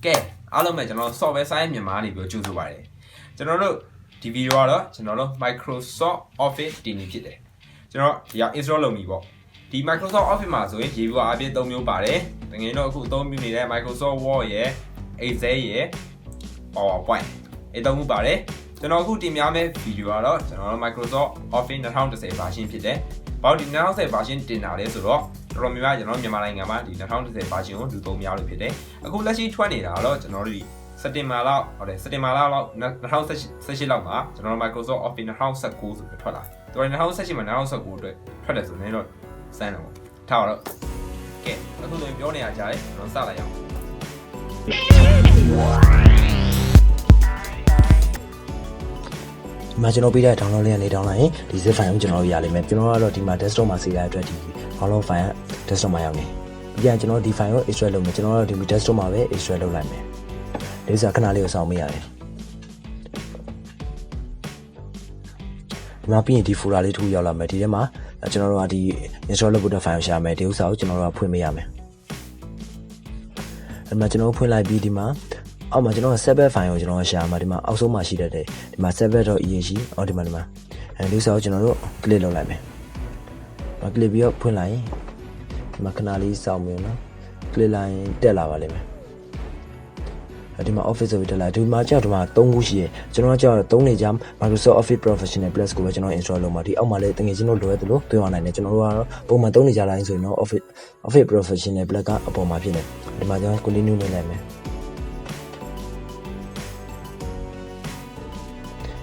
ကဲအားလုံးပဲကျွန်တော် software science မြန်မာနေပြီးကြိုးဆိုပါတယ်ကျွန်တော်တို့ဒီဗီဒီယိုကတော့ကျွန်တော်တို့ Microsoft Office တင်နေဖြစ်တယ်ကျွန်တော်ဒီက install လုပ်ပြီပေါ့ဒီ Microsoft Office မှာဆိုရင်ရေဘူးအပြည့်3မျိုးပါတယ်တကယ်တော့အခု3မျိုးနေတဲ့ Microsoft Word ရယ် Excel ရယ် PowerPoint အဲ့3မျိုးပါတယ်ကျွန်တော်အခုတင်ပြမယ့်ဗီဒီယိုကတော့ကျွန်တော်တို့ Microsoft Office 2010 version ဖြစ်တယ်ဘာလို့ဒီ2010 version တင်တာလဲဆိုတော့တော်တော်များများကျွန်တော်မြန်မာနိုင်ငံမှာဒီ2010 version ကိုလူသုံးများလို့ဖြစ်တယ်အခုလက်ရှိထွက်နေတာတော့ကျွန်တော်တို့ဒီစက်တင်ဘာလောက်ဟုတ်တယ်စက်တင်ဘာလောက်2018လောက်မှာကျွန်တော်တို့ Microsoft Office 2019ဆိုပြီးထွက်လာတယ်။2018မှာ2019အတွက်ထွက်တယ်ဆိုရင်တော့စမ်းတော့ထားတော့ကဲအခုဆိုရင်ပြောနေရကြတယ်ကျွန်တော်စလိုက်အောင်မှာကျွန်တော်ပြတဲ့ download လေးကနေ download ရင်ဒီ zip file ကိုကျွန်တော်တို့ရလိမ့်မယ်ကျွန်တော်ကတော့ဒီမှာ desktop မှာ save ရတဲ့အတွက်ဒီ download file desktop မှာရောက်နေပြန်ကျွန်တော်ဒီ file ကို extract လုပ်မယ်ကျွန်တော်တို့ဒီ desktop မှာပဲ extract လုပ်လိုက်မယ်ဒီစားခဏလေးကိုစောင့်မိရတယ်ဒီမှာပြီးရင်ဒီ folder လေးတစ်ခုရောက်လာမယ်ဒီထဲမှာကျွန်တော်တို့ကဒီ install လုပ်ဖို့တဲ့ file ရှာမယ်ဒီဥစ္စာကိုကျွန်တော်တို့ကဖွင့်ပေးရမယ်အဲ့မှာကျွန်တော်ဖွင့်လိုက်ပြီးဒီမှာအောက်မှာကျွန်တော် server file ကိုကျွန်တော်ရှာမှာဒီမှာအောက်ဆုံးမှာရှိတဲ့ဒီမှာ server.exe အော်ဒီမှာအဲဒီစာကိုကျွန်တော်တို့ click လုပ်လိုက်မယ်။ click ပြီးတော့ဖွင့်လိုက်ရင်ဒီမှာခဏလေးစောင့်မြင်နော် click လိုက်ရင်တက်လာပါလိမ့်မယ်။ဒီမှာ Office ဆိုပြီးတက်လာဒီမှာကြောက်ဒီမှာ3ခုရှိရယ်ကျွန်တော်ကကြောက်3နေကြ Microsoft Office Professional Plus ကိုပဲကျွန်တော် install လုပ်မှာဒီအောက်မှာလည်းတကယ်ချင်းတို့လိုရတယ်လို့ပြောရနိုင်တယ်ကျွန်တော်တို့ကတော့ပုံမှန်3နေကြတိုင်းဆိုရင်တော့ Office Professional Plus ကအပေါ်မှာဖြစ်နေဒီမှာကျွန်တော် continue လုပ်လိုက်မယ်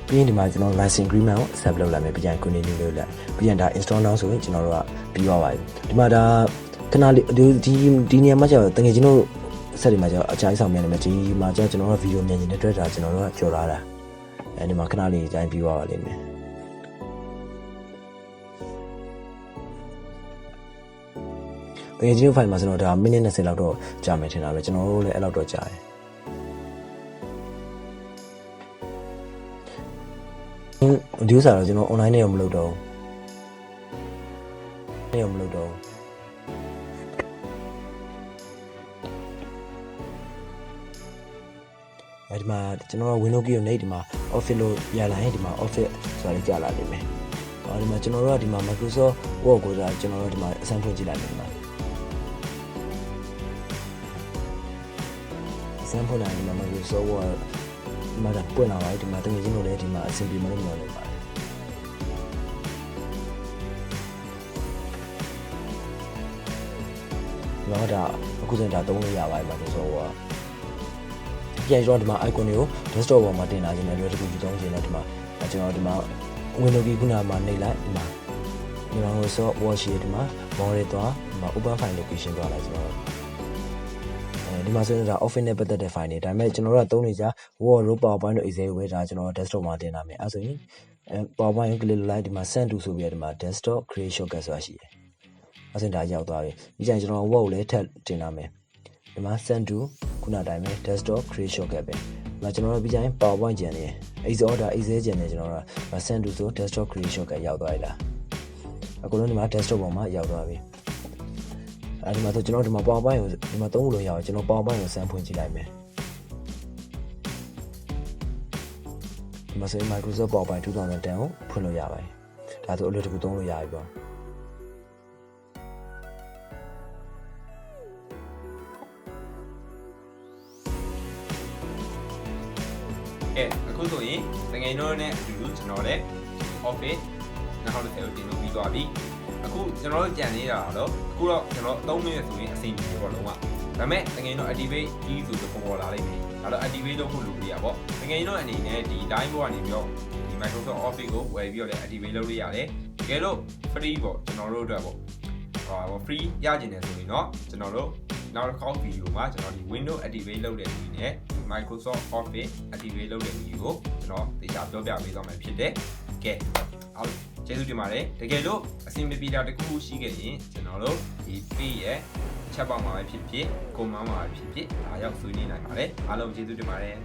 ပြီးရင်ဒီမှာကျွန်တော် license agreement ကို accept လုပ်လိုက်မယ်ပြီးရင် continue လုပ်လိုက်ပြီးရင်ဒါ install now ဆိုရင်ကျွန်တော်တို့ကပြီးသွားပါပြီဒီမှာဒါခဏလေးဒီနေရာမှာကျတော့တကယ်ကျွန်တော်ဆက်ဒီမှာကျတော့အချိုင်းဆောင်မြန်နေမယ်ဒီမှာကျတော့ကျွန်တော်တို့ဗီဒီယိုမြန်နေတဲ့အတွက်ဒါကျွန်တော်တို့ကကြော်လာတာအဲဒီမှာခဏလေးအတိုင်းပြီးသွားပါလိမ့်မယ်တကယ်ကျွန်တော် file မှာကျွန်တော်ဒါမိနစ်20လောက်တော့ကြာမယ်ထင်တာပဲကျွန်တော်တို့လည်းအဲ့လောက်တော့ကြာတယ်ဒီဥစ္စာတော့ကျွန်တော် online နဲ့ရောမလုပ်တော့ဘူး။အဲဒီမှာကျွန်တော် Windows key ကိုနှိပ်ဒီမှာ Office လို့ရလာရင်ဒီမှာ Office ဆိုတာလေးကြာလာလိမ့်မယ်။ဒီမှာကျွန်တော်တို့ကဒီမှာ Microsoft Word ကိုဒါကျွန်တော်တို့ဒီမှာအဆန်းဖွင့်ကြည့်လိုက်မယ်ဒီမှာအဆန်းဖွင့်လိုက်ဒီမှာ Microsoft Word ဒီမှာပွင့်လာပါပြီဒီမှာတကယ်ချင်းလို့လည်းဒီမှာအဆင်ပြေမလို့မလုပ်ပါဘူးတော့ဒါအခုစင်ဒါသုံးလို့ရပါတယ်မှာဆိုတော့ပြန်ကျွန်တော်ဒီမှာ icon တွေကို desktop ပေါ်မှာတင်လာခြင်းနဲ့လွယ်တကူယူသုံးခြင်းနဲ့ဒီမှာကျွန်တော်ဒီမှာ Windows key ခုနမှာနှိပ်လိုက်ဒီမှာMicrosoft Word ရှိဒီမှာ More သွားဒီမှာ Open File Location သွားလိုက်ကျွန်တော်ဒီမှာဆိုရင်ဒါ Office နဲ့ပတ်သက်တဲ့ file တွေဒါပေမဲ့ကျွန်တော်တို့ကသုံးနေကြ Word တို့ PowerPoint တို့ Excel တို့ပဲဒါကျွန်တော် desktop မှာတင်လာမယ်အဲဆိုရင်PowerPoint ကို click လုပ်လိုက်ဒီမှာ send to ဆိုပြီးဒီမှာ desktop create shortcut ဆိုတာရှိတယ်အဲဆိုရင်ဒါရောက်သွားပြီဒီကျရင်ကျွန်တော် Word ကိုလည်းထပ်တင်လာမယ်ဒီမှာ send to ခုနတိုင်းပဲ desktop create shortcut ပဲဒီမှာကျွန်တော်တို့ပြီးကျရင် PowerPoint ကျန်နေတယ် Excel ဒါ Excel ကျန်နေကျွန်တော်တို့က send to ဆို desktop create shortcut ရောက်သွားပြီလားအခုလုံးဒီမှာ desktop ပေါ်မှာရောက်သွားပြီအဲဒီမှာဆိုကျွန်တော်ဒီမှာ PowerPoint ကိုဒီမှာသုံးခုလို့ရအောင်ကျွန်တော် PowerPoint ကိုစမ်းဖွင့်ကြည့်လိုက်မယ်ဒီမှာဆိုရင် Microsoft PowerPoint 2010ကိုဖွင့်လို့ရပါတယ်ဒါဆိုအလွယ်တကူသုံးလို့ရပြီပေါ့အခုဆိုရင်တကယ်တော့နဲ့အတူတူကျွန်တော်လည်း Office 2010ကိုတင်လို့ပြီးသွားပြီအခုကျွန်တော်တို့ကြံနေတာတော့အခုတော့ကျွန်တော်3မိနစ်ဆိုရင်အဆင်ပြေတော့လုံးဝဒါပေမဲ့တကယ်တော့ activate ကြီးဆိုတော့ပေါ်လာလိမ့်မယ်အဲ့တော့ activate လုပ်ဖို့လိုပြရပေါ့တကယ်တော့အနေနဲ့ဒီ တိုင်းပေါ်ကနေပြီးတော့ဒီ Microsoft Office ကိုဝယ်ပြီးတော့လည်း activate လုပ်လို့ရတယ်တကယ်တော့ free ပေါ့ကျွန်တော်တို့အတွက်ပေါ့free ရကျင်တယ်ဆိုရင်တော့ကျွန်တော်တို့နောက်တစ်ခေါက်ဗီဒီယိုမှာကျွန်တော်ဒီ Windows activate လုပ်တဲ့နည်းနဲ့ Microsoft Office activate လုပ်တဲ့နည်းကိုကျွန်တော်တရားပြောပြပေးသွားမယ်ဖြစ်တယ်ကဲအားလုံးကျေးဇူးတင်ပါတယ်တကယ်လို့အဆင်ပြေတာတခုခုရှိခဲ့ရင်ကျွန်တော်တို့ဒီ page ရဲ့ chat box မှာပဲဖြစ်ဖြစ် comment မှာပဲဖြစ်ဖြစ်အားရောက်ဆွေးနွေးနိုင်ပါတယ်အားလုံးကျေးဇူးတင်ပါတယ်